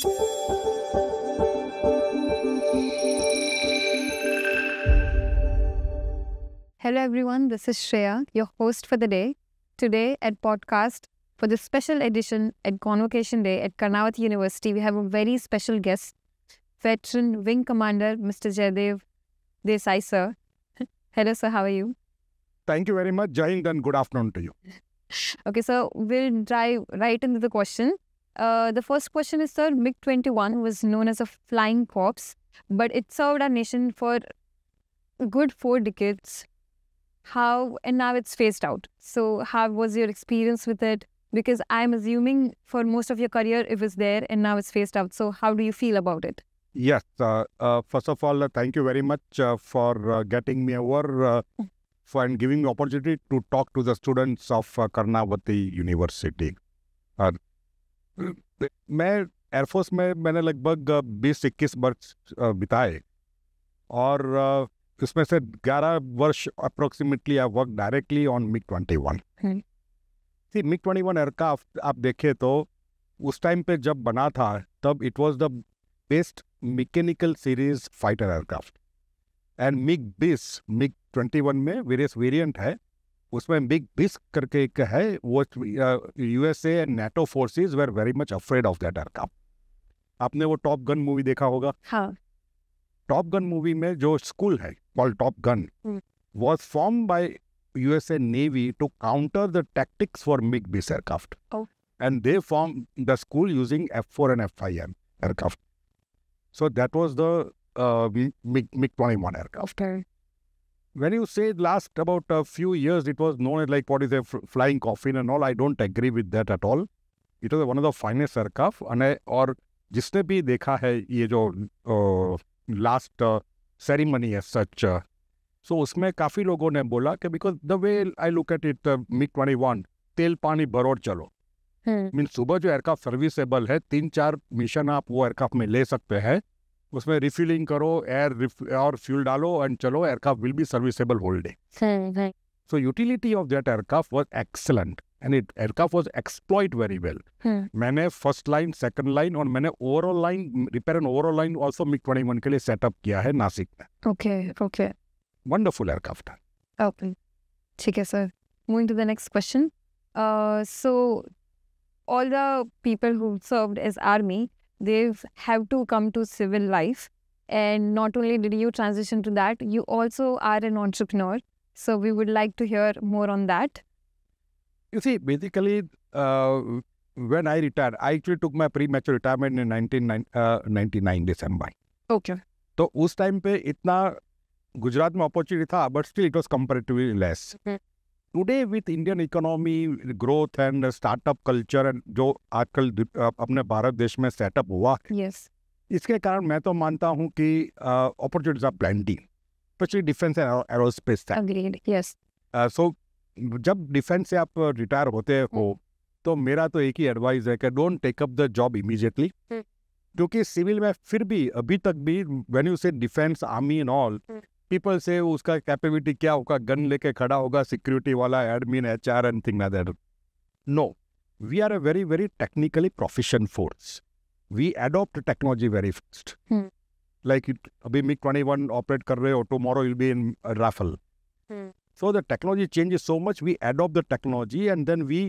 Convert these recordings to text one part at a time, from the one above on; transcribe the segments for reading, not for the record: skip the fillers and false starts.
Hello everyone, this is Shreya, your host for the day. Today at podcast, for the special edition at Convocation Day at Karnavati University, we have a very special guest, veteran Wing Commander Mr. Jaydev Desai sir. Hello sir, how are you? Thank you very much, Jai Hind, and good afternoon to you. Okay, so we'll dive right into the question. The first question is, sir, MiG-21 was known as a flying corpse, but it served our nation for a good 4 decades. And now it's phased out. So how was your experience with it? Because I'm assuming for most of your career it was there and now it's phased out. So how do you feel about it? Yes, first of all, thank you very much for getting me over and giving me opportunity to talk to the students of Karnavati University. मैं air force में मैंने लगभग 20-21 वर्ष बिताए और इसमें से 11 वर्ष approximately I work directly on MiG-21. See MiG-21 aircraft आप देखें तो उस टाइम पे जब बना था तब it was the best mechanical series fighter aircraft. And MiG-20 MiG-21 में वेरियस वेरिएंट है. उसमें MiG-20 करके एक है, वो USA and NATO forces were very much afraid of that aircraft. आपने वो टॉप गन मूवी देखा होगा. हाँ. टॉप गन मूवी में जो स्कूल है called top gun was form by USA navy to counter the tactics for MiG-20 aircraft. And they form the school using F4 and F5M aircraft. So that was the MiG-21 aircraft. Okay. When you say last about a few years, it was known as like what is a flying coffin and all. I don't agree with that at all. It was one of the finest aircraft. और जिसने भी देखा है ये जो last ceremony है सच, सो उसमें काफ़ी लोगों ने बोला कि because the way I look at it MiG-21 तेल पानी भरोड़ चलो. मीन सुबह जो एयरक्राफ्ट सर्विसेबल है 3-4 मिशन आप वो एयरक्राफ्ट में ले सकते हैं. उसमें रिफिलिंग करो, एयर और फ्यूल डालो एंड चलो, aircraft will be serviceable whole day. So utility of that aircraft was excellent and it aircraft was exploit very well. मैंने फर्स्ट लाइन, सेकंड लाइन और मैंने overall line repair and overall line also MiG-21 के लिए setup किया है नासिक में. Okay. Wonderful aircraft. Okay. ठीक है sir. Moving to the next question. So all the people who served as army, they have to come to civil life, and not only did you transition to that, you also are an entrepreneur. So we would like to hear more on that. You see, basically, when I retired, I actually took my premature retirement in 1999 December. Okay. तो उस time पे इतना गुजरात में opportunity था, but still it was comparatively less. Today with Indian economy growth and startup culture and जो आजकल अपने भारत देश में सेटअप हुआ है, Yes. इसके कारण मैं तो मानता हूँ कि opportunities are plenty, specially defence and aerospace. Agreed. Yes. So जब डिफेंस से आप रिटायर होते हो तो मेरा तो एक ही एडवाइस है कि don't take up the job immediately. क्योंकि सिविल में फिर भी अभी तक भी when you say defence, army and all, people से उसका कैपेबिलिटी क्या होगा, गन लेके खड़ा होगा सिक्योरिटी वाला, admin, HR and thing like that. No, we are a very very technically proficient force. We adopt technology very fast. Like अभी MiG-21 operate कर रहे हो, tomorrow will be in Rafale. So the technology changes so much, we adopt the technology and then we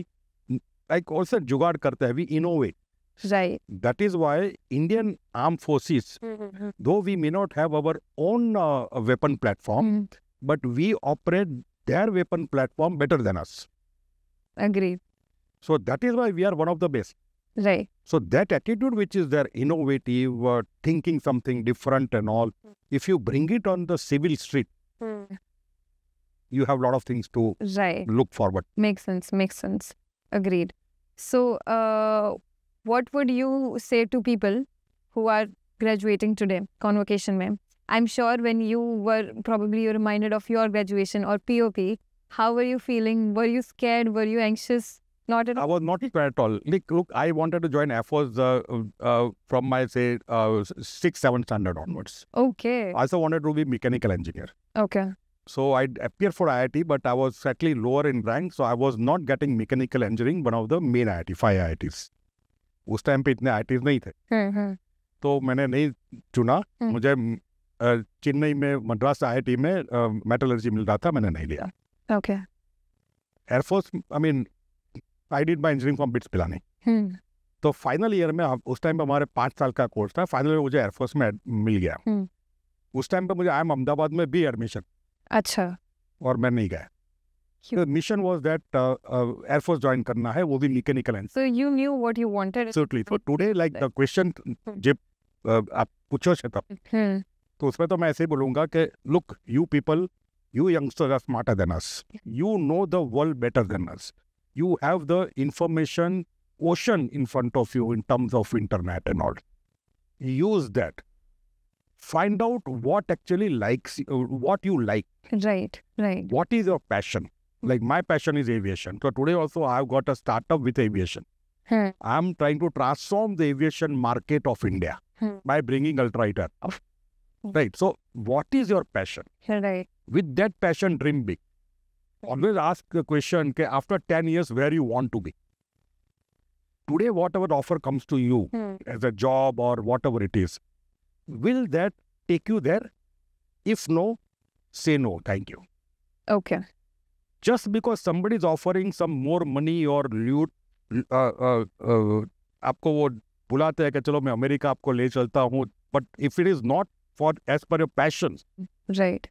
like also जुगाड़ करते हैं, we innovate. Right. That is why Indian armed forces, though we may not have our own weapon platform, but we operate their weapon platform better than us. Agreed. So that is why we are one of the best. Right. So that attitude which is there, innovative, thinking something different and all, if you bring it on the civil street, you have a lot of things to Right. look forward. Makes sense. Agreed. So, what would you say to people who are graduating today, convocation mein? I'm sure when you were probably reminded of your graduation or POP, how were you feeling? Were you scared? Were you anxious? Not at all? I was not scared at all. Look, I wanted to join Air Force from my, say, 6th, 7th standard onwards. Okay. I also wanted to be mechanical engineer. Okay. So I appeared for IIT, but I was slightly lower in rank, so I was not getting mechanical engineering, one of the main IIT, 5 IITs. उस time पे इतने IITs नहीं थे, तो मैंने नहीं चुना। मुझे चेन्नई में मद्रास IIT में मेटलर्जी मिल रहा था, मैंने नहीं लिया। Okay. Air force, I mean I did my engineering from bits Pilani. तो फाइनल ईयर में, उस टाइम पे हमारे 5 साल का कोर्स था, फाइनल में मुझे एयरफोर्स में मिल गया। उस टाइम पे मुझे IIM अहमदाबाद में भी एडमिशन, अच्छा, और मैं नहीं गया। Mission was that air force join करना है, वो भी mechanical and. so you knew what you wanted. Absolutely. So today, like the question जब आप पूछो तब, तो उसमें तो मैं ऐसे ही बोलूँगा कि look, you people, you youngsters are smarter than us. You know the world better than us. You have the information ocean in front of you in terms of internet and all. Use that. Find out what actually what you like. Right. What is your passion? Like my passion is aviation. So today also I've got a startup with aviation. I'm trying to transform the aviation market of India by bringing ultralight aircraft. Right. So what is your passion? Right. With that passion, dream big. Always ask the question, okay, after 10 years, where you want to be. Today, whatever offer comes to you as a job or whatever it is, will that take you there? If no, say no, thank you. Okay. Just because somebody is offering some more money or loot, आपको वो बुलाते हैं कि चलो मैं America आपको ले चलता हूँ, but if it is not for as per your passions, right.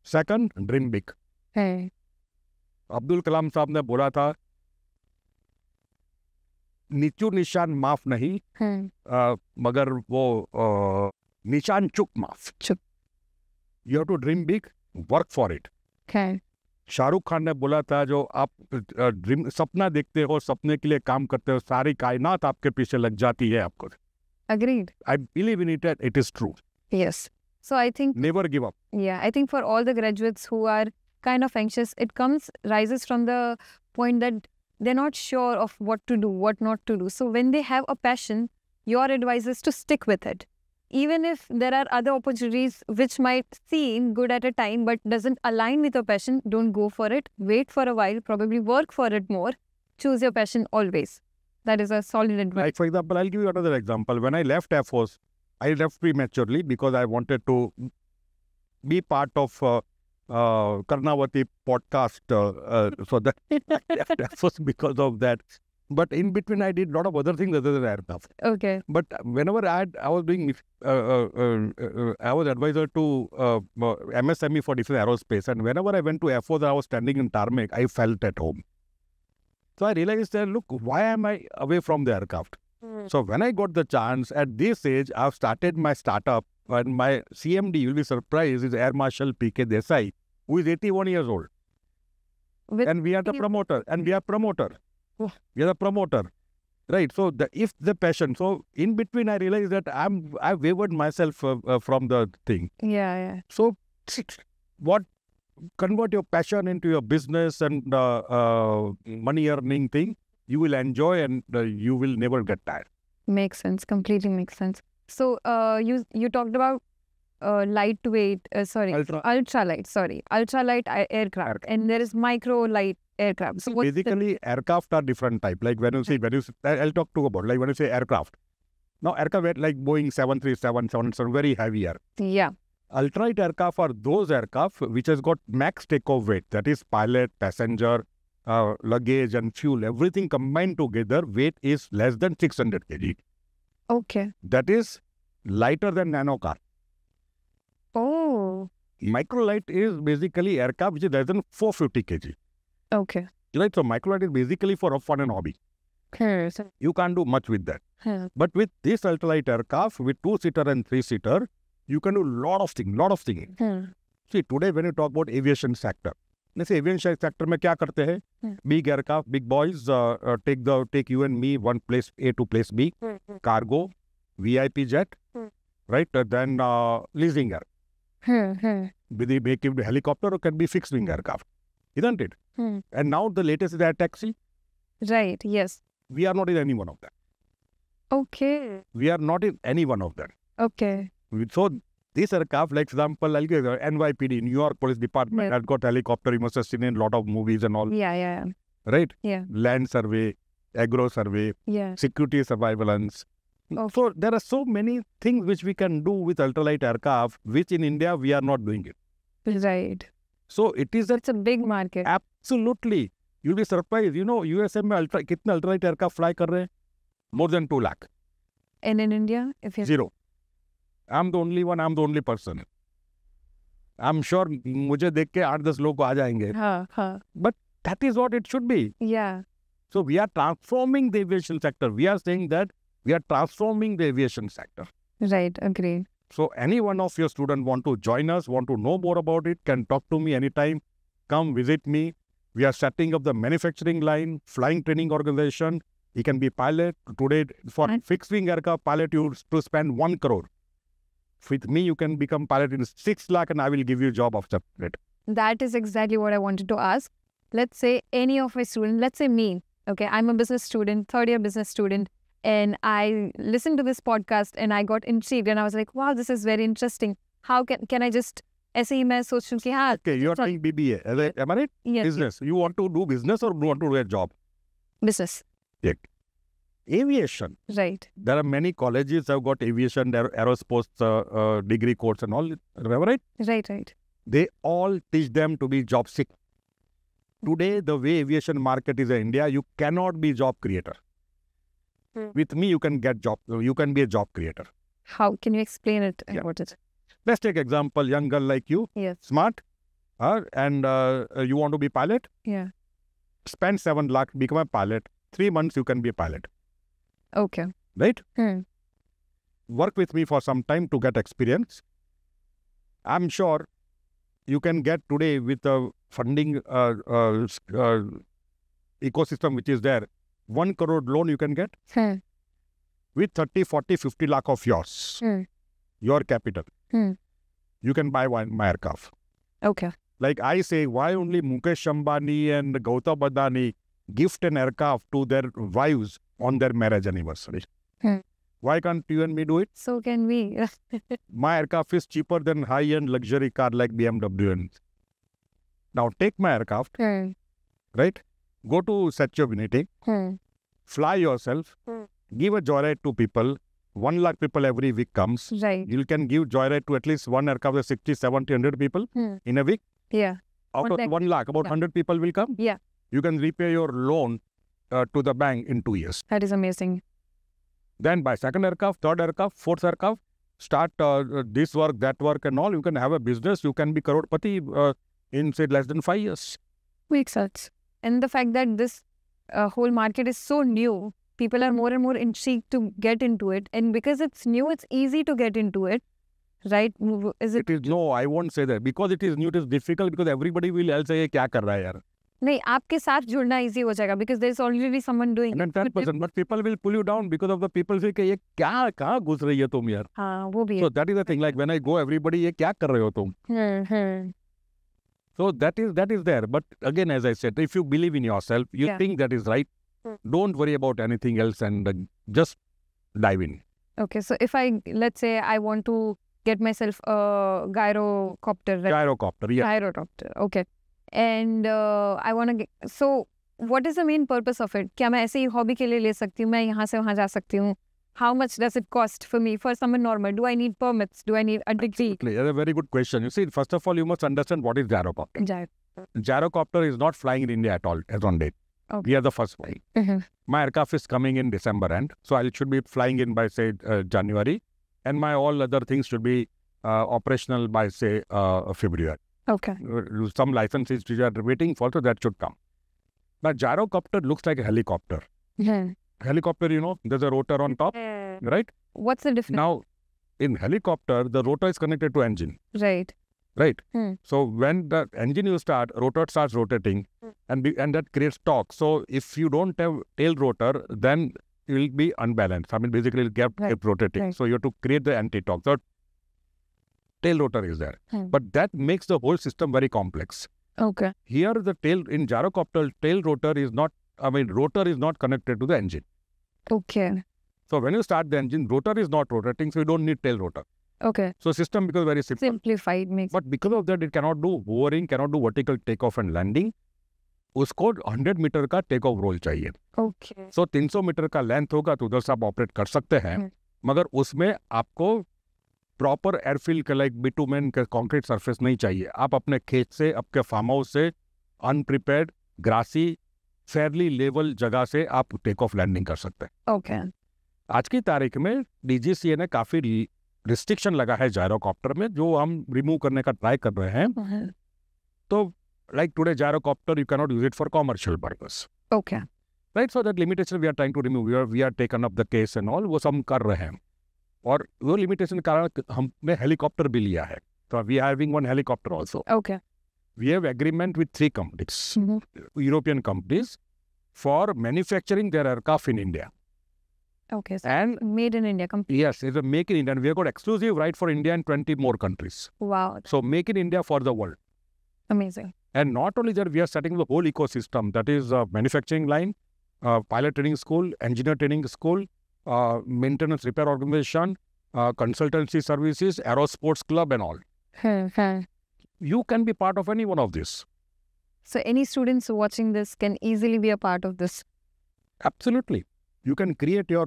Second, dream big. Hey. Abdul Kalam साहब ने बोला था, नीचू निशान माफ नहीं, मगर वो निशान चुक माफ। You have to dream big, work for it. Okay. Shahrukh Khan ने बोला था, जो आप ड्रीम सपना देखते हो, सपने के लिए काम करते हो, सारी कायनात आपके पीछे लग जाती है आपको। Agreed. I believe in it, it is true. Yes. So I think never give up. Yeah, I think for all the graduates who are kind of anxious, it rises from the point that they're not sure of what to do, what not to do. So when they have a passion, your advice is to stick with it. Even if there are other opportunities which might seem good at a time but doesn't align with your passion, don't go for it. Wait for a while, probably work for it more. Choose your passion always. That is a solid advice. Like for example, I'll give you another example. When I left Air Force, I left prematurely because I wanted to be part of Karnavati podcast. So that I left Air Force because of that. But in between, I did a lot of other things other than aircraft. Okay. But whenever I was doing, I was advisor to MSME for Defense Aerospace. And whenever I went to Air Force, I was standing in tarmac, I felt at home. So I realized that, look, why am I away from the aircraft? So when I got the chance, at this age, I've started my startup, and my CMD, you'll be surprised, is Air Marshal P.K. Desai, who is 81 years old. And we are the promoter. And we are promoter. We are the promoter. Right. So if the passion. So in between, I realized that I wavered myself from the thing. Yeah. So convert your passion into your business and money earning thing. You will enjoy and you will never get tired. Makes sense. Completely makes sense. So you talked about ultralight aircraft, and there is micro light aircraft. So basically, aircraft are different type. Like when you say, I'll talk to about, like when you say aircraft. Now aircraft like Boeing 737, 777, very heavier. Yeah. Ultralight aircraft are those aircraft which has got max takeoff weight. That is pilot, passenger, luggage and fuel. Everything combined together, weight is less than 600 kg. Okay. That is lighter than nano car. Oh. Microlight is basically aircraft which is less than 450 kg. Okay. Right, so microlight is basically for fun and hobby. Okay. So, you can't do much with that. But with this ultralight aircraft, with 2-seater and 3-seater, you can do lot of things. See, today when you talk about aviation sector, let's say aviation sector में क्या करते हैं? Big aircraft, big boys take you and me one place A to place B, cargo, VIP jet, right? Then leasing air. They can be helicopter or can be fixed wing aircraft, isn't it? And now the latest is air taxi. Right. Yes. We are not in any one of them. Okay. We are not in any one of them. Okay. So this aircraft, like example, I'll give NYPD, New York Police Department, has got helicopter. You must have seen in a lot of movies and all. Yeah. Right? Yeah. Land survey. agro survey, Yeah. security surveillance. Okay. So there are so many things which we can do with ultralight aircraft, which in India we are not doing it. Right. So it is a It's a big market. absolutely. You'll be surprised. You know, USA में कितने ultralight aircraft fly कर रहे हैं? More than 2 lakh. And in India, if you 0. I'm the only one. I'm the only person. I'm sure मुझे देख के 8-10 लोग आ जाएंगे. But that is what it should be. Yeah. So we are transforming the aviation sector. We are saying that we are transforming the aviation sector. Right. Agree. So any one of your students want to join us, want to know more about it, can talk to me anytime. Come visit me. We are setting up the manufacturing line, flying training organization. He can be pilot. Today, for fixed wing aircraft pilot, you have to spend 1 crore. With me, you can become pilot in 6 lakh and I will give you a job after that. That is exactly what I wanted to ask. Let's say any of my students, let's say me, okay, I'm a business student, third year business student, and I listened to this podcast and I got intrigued and I was like, wow, this is very interesting. How can I just, ऐसे ही मैं सोच रही हूँ कि हाँ. Okay, you are doing BBA, am I right? Yes. Business. You want to do business or you want to do a job? Business. Yeah. Aviation. Right. There are many colleges that have got aviation, aerospace degree course and all. Remember, right? Right. They all teach them to be job sick. Today, the way aviation market is in India, you cannot be job creator. With me, you can get job. You can be a job creator. How can you explain it? Yeah. What is it? Let's take example, young girl like you, Yes. smart, and you want to be pilot. Yeah. Spend 7 lakh, become a pilot. 3 months, you can be a pilot. Okay. Right? Work with me for some time to get experience. I'm sure you can get today with the funding ecosystem which is there, 1 crore loan you can get with 30, 40, 50 lakh of yours, your capital. You can buy my aircraft. Okay. Like I say, why only Mukesh Ambani and Gautam Adani gift an aircraft to their wives on their marriage anniversary? Why can't you and me do it? So can we. My aircraft is cheaper than high-end luxury car like BMW. Now take my aircraft, right? Go to Satyavinity, fly yourself, give a joyride to people. 1 lakh people every week comes. Right. You can give joyride to at least one aircraft of 60, 70, 100 people in a week. Yeah. Out of 1 lakh, about 100 people will come. Yeah. You can repay your loan to the bank in 2 years. That is amazing. Then buy second aircraft, third aircraft, fourth aircraft, start this work, that work and all. You can have a business. You can be crorepati in say less than 5 years. Makes sense. And the fact that this whole market is so new, people are more and more intrigued to get into it. And because it's new, it's easy to get into it. Right? Is it? It is, no, I won't say that. Because it is new, it is difficult because everybody will else say, क्या कर रहा है यार? नहीं, आपके साथ जुड़ना easy हो जाएगा because there is already someone doing it. 110%, but people will pull you down because of the people say कि ये क्या कहाँ घुस रही है तुम यार? हाँ, वो भी है. So that is the thing. Like when I go, everybody ये क्या कर रहे हो तुम? So that is there. But again, as I said, if you believe in yourself, you think that is right. Don't worry about anything else and just dive in. Okay, so if let's say I want to get myself a gyrocopter. Right? Gyrocopter, yeah. Gyrocopter, okay. And I want to get, so what is the main purpose of it? क्या मैं ऐसे ही hobby के लिए ले सकती हूँ? मैं यहाँ से वहाँ जा सकती हूँ? How much does it cost for me, for someone normal? Do I need permits? Do I need a degree? Absolutely. That's a very good question. You see, first of all, you must understand what is gyrocopter. Gyrocopter is not flying in India at all, as on date. Okay. We are the first flight. My aircraft is coming in December end. So I should be flying in by, say, January. And my all other things should be operational by, say, February. Okay. Some licenses which are waiting for, so that should come. But gyrocopter looks like a helicopter. Helicopter, you know, there's a rotor on top, right? What's the difference? Now, in helicopter, the rotor is connected to engine. Right. Right. So when the engine you start, rotor starts rotating, and that creates torque. So if you don't have tail rotor, then it will be unbalanced. I mean, basically, it will keep rotating. Right. So you have to create the anti-torque. So tail rotor is there, but that makes the whole system very complex. Okay. Here, the tail in gyrocopter, tail rotor is not. I mean, rotor is not connected to the engine. Okay. So when you start the engine, rotor is not rotating, so you don't need tail rotor. Okay. So system becomes very simple. Simplified makes. But because of that, it cannot do hovering, cannot do vertical takeoff and landing. उसको 100 metre का take off role चाहिए। Okay. सो 300 metre का length होगा तो उधर से आप operate कर सकते हैं, मगर उसमें आपको प्रॉपर एयरफील्ड का लाइक बिटुमेन का कंक्रीट सरफेस नहीं चाहिए। आप अपने खेत से, आपके फार्म हाउस से, अनप्रिपेयर्ड ग्रासी फेयरली लेवल जगह से आप टेक ऑफ लैंडिंग कर सकते हैं। Okay. आज की तारीख में DGCA ने काफी रिस्ट्रिक्शन लगा है जायरोकॉप्टर में, जो हम रिमूव करने का ट्राई कर रहे हैं। तो like today gyrocopter you cannot use it for commercial purpose, Okay. right? So that limitation we are trying to remove. We are taken up the case and all, वो सब हम कर रहे हैं। और वो लिमिटेशन के कारण हमने हेलीकॉप्टर भी लिया है, तो we are having one helicopter also. Okay. We have agreement with 3 companies, European companies, for manufacturing their aircraft in India. Okay. So And made in India. yes, it's a make in India. We have got exclusive right for India and 20 more countries. Wow. So make in India for the world. Amazing. And not only that, we are setting the whole ecosystem. That is manufacturing line, pilot training school, engineer training school, maintenance repair organization, consultancy services, aerosports club and all. You can be part of any one of this. So any students watching this can easily be a part of this. Absolutely. You can create your,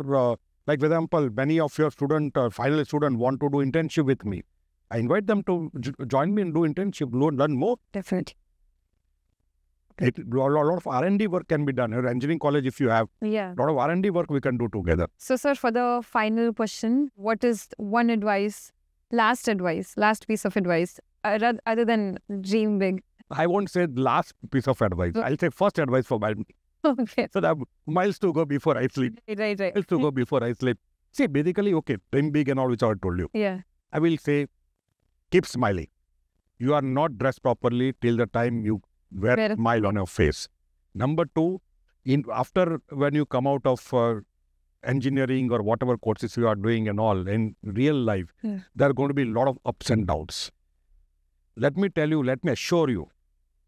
like for example, many of your final student want to do internship with me. I invite them to join me and do internship, learn more. Definitely. A lot of R&D work can be done. Your engineering college, if you have, Yeah. a lot of R&D work we can do together. So, sir, for the final question, what is one advice, last piece of advice, other than dream big? I won't say the last piece of advice. Okay. I'll say first advice for Miles. Okay. So that miles to go before I sleep. Right. Miles to go before I sleep. See, basically, okay, dream big and all which I told you. Yeah. I will say, keep smiling. You are not dressed properly till the time you wear a smile on your face. Number 2, after when you come out of engineering or whatever courses you are doing and all, in real life, there are going to be a lot of ups and downs. Let me assure you,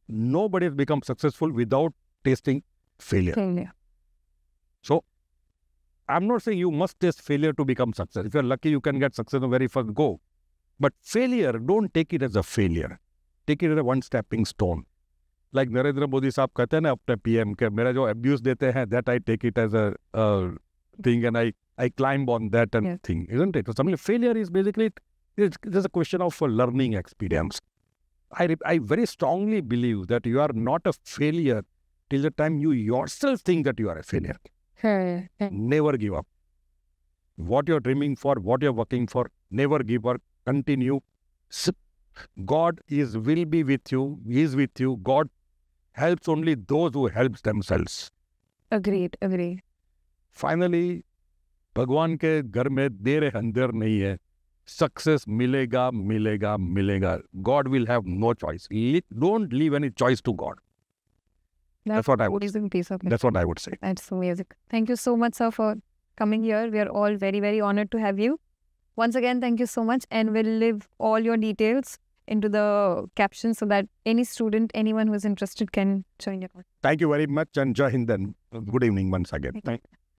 nobody has become successful without tasting failure. So, I'm not saying you must taste failure to become success. If you're lucky, you can get success in the very first go. But failure, don't take it as a failure. Take it as a one stepping stone. Like Narendra Modi साहब कहते हैं ना अपने PM के, मेरा जो abuse देते हैं, that I take it as a thing and I climb on that and thing, isn't it? So something failure is basically, it's a question of a learning experience. I very strongly believe that you are not a failure till the time you yourself think that you are a failure. Never give up. What you're dreaming for, what you're working for, never give up. Continue. God will be with you. He is with you. God helps only those who help themselves. Agreed. Finally, भगवान के घर में देर अंधेर नहीं है. Success मिलेगा. God will have no choice. Don't leave any choice to God. That's what I would say. That's what I would say. That's amazing. Thank you so much, sir, for coming here. We are all very, very honored to have you. Once again, thank you so much, and we'll leave all your details into the caption so that any student, anyone who is interested can join your course. Thank you very much, and Jai Hind, and good evening once again. Thank you.